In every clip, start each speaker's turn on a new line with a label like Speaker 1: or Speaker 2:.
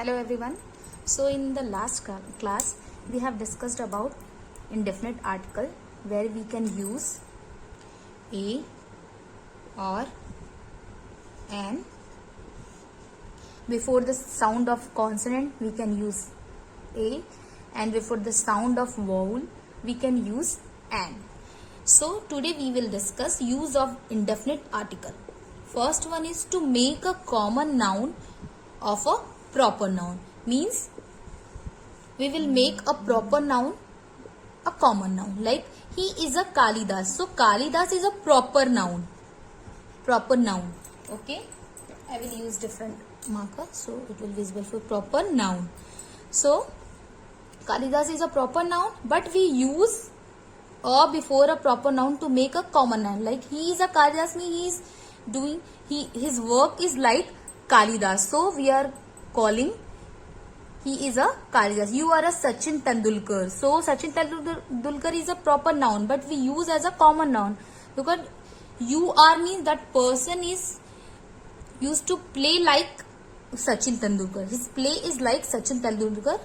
Speaker 1: Hello everyone. So in the last class we have discussed about indefinite article where we can use a or an. Before the sound of consonant we can use a, and before the sound of vowel we can use an. So today we will discuss use of indefinite article. First one is to make a common noun of a proper noun. Means we will make a proper noun a common noun. Like he is a Kalidas. So Kalidas is a proper noun. Proper noun. Okay. I will use different marker so it will be visible for proper noun. So Kalidas is a proper noun, but we use a before a proper noun to make a common noun. Like he is a Kalidas means his work is like Kalidas. So we are calling he is a Kalidas. You are a Sachin Tendulkar. So Sachin Tendulkar is a proper noun, but we use as a common noun because you are means that person is used to play like Sachin Tendulkar. His play is like Sachin Tendulkar.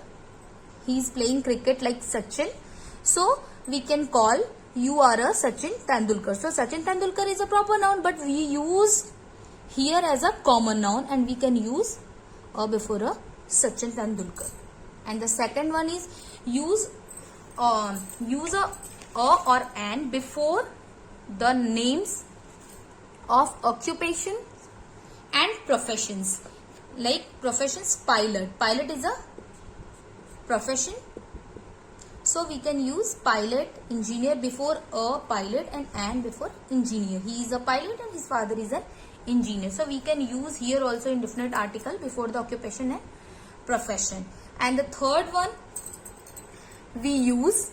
Speaker 1: He is playing cricket like Sachin. So we can call you are a Sachin Tendulkar. So Sachin Tendulkar is a proper noun, but we use here as a common noun, and we can use a before a Sachin Tendulkar. And the second one is use a or an before the names of occupation and professions. Like professions, pilot. Pilot is a profession. So we can use pilot, engineer before a pilot, and before engineer. He is a pilot and his father is an engineer. So we can use here also indefinite article before the occupation and profession. And the third one, we use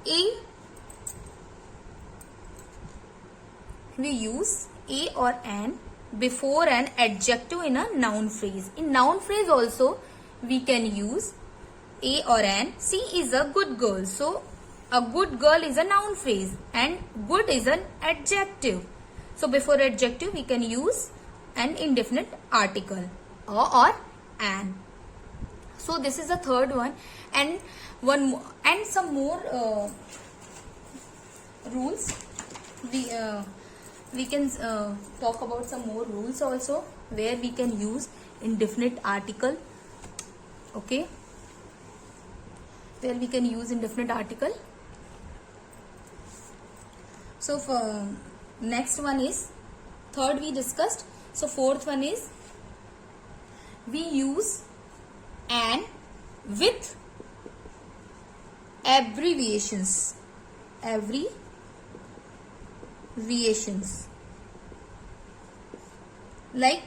Speaker 1: a or an before an adjective in a noun phrase. In noun phrase also we can use a or an. She is a good girl. So a good girl is a noun phrase and good is an adjective. So before adjective we can use an indefinite article or an. So this is the third one, and one more, and some more rules. We can talk about some more rules also where we can use indefinite article. Okay, where we can use indefinite article. So for next one is third we discussed. So fourth one is we use an with abbreviations. Like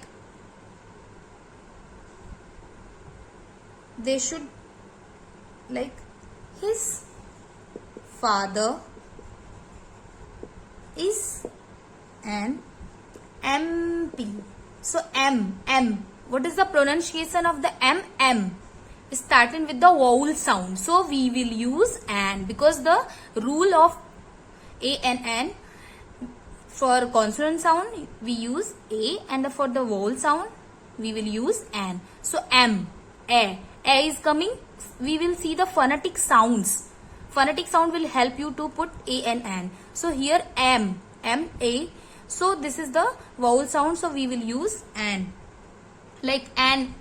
Speaker 1: they should, like his father is an MP. So M. What is the pronunciation of the M? Starting with the vowel sound. So we will use an, because the rule of a and an, for consonant sound we use a, and for the vowel sound we will use an. So M, a is coming. We will see the phonetic sounds. Phonetic sound will help you to put a and an. So here M, a. So this is the vowel sound. So we will use an. Like an,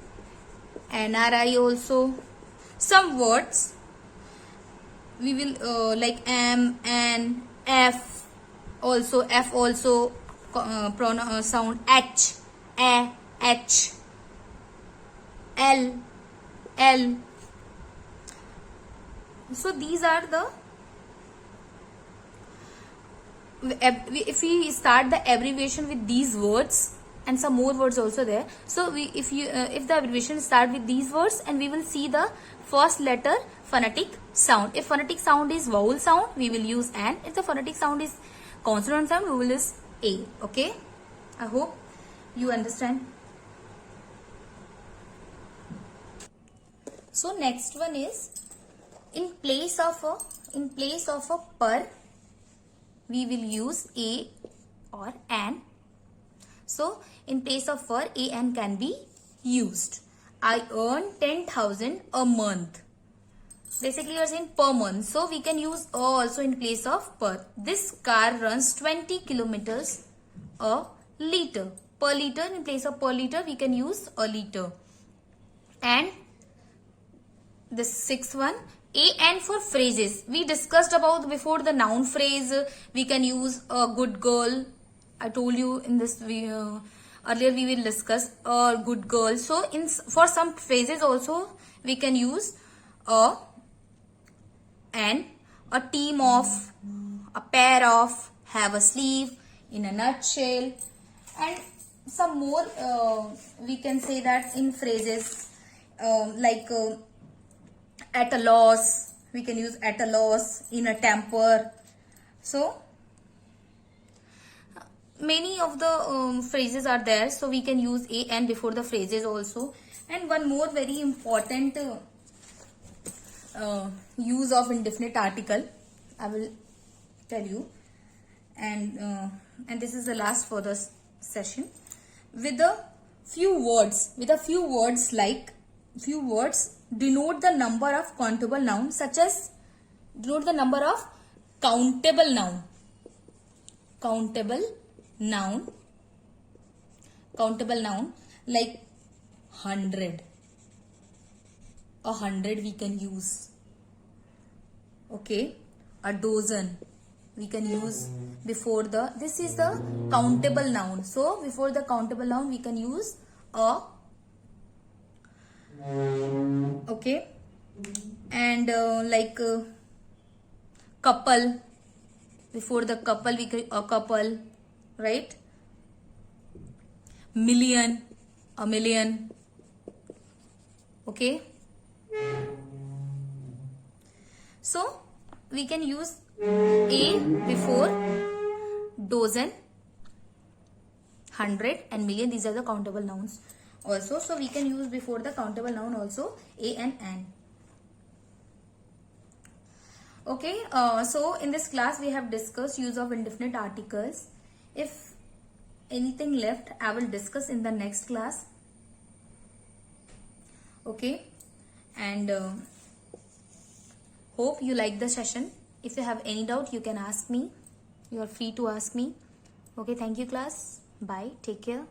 Speaker 1: NRI also. Some words we will like M, N, F also. F also sound H, A, H, L. So these are the, if we start the abbreviation with these words and some more words also there. So if the abbreviation start with these words, and we will see the first letter phonetic sound. If phonetic sound is vowel sound we will use an. If the phonetic sound is consonant sound we will use a. Okay, I hope you understand. So next one is in place of a per we will use a or an. So in place of for, a and can be used. I earn 10,000 a month. Basically, you are saying per month. So we can use a also in place of per. This car runs 20 kilometers a liter. Per liter, in place of per liter, we can use a liter. And the sixth one, A and for phrases. We discussed about before the noun phrase. We can use a good girl. I told you in this earlier we will discuss a good girl. So for some phrases also we can use a, and, a team of, a pair of, have a sleeve, in a nutshell, and some more we can say that in phrases like at a loss. We can use at a loss, in a temper. So many of the phrases are there, so we can use a and before the phrases also. And one more very important use of indefinite article I will tell you, and this is the last for the session. With a few words like few words denote the number of countable noun, such as denote the number of countable noun like 100. 100 we can use. Okay, a dozen we can use before the, this is the countable noun. So before the countable noun we can use a. Okay, and like couple, before the couple we can a couple, right? Million, a million. Okay, so we can use a before dozen, 100 and million. These are the countable nouns also. So we can use before the countable noun also a and an. Okay, so in this class we have discussed use of indefinite articles. If anything left, I will discuss in the next class. Okay, and hope you like the session. If you have any doubt, you can ask me. You are free to ask me. Okay, thank you class. Bye. Take care.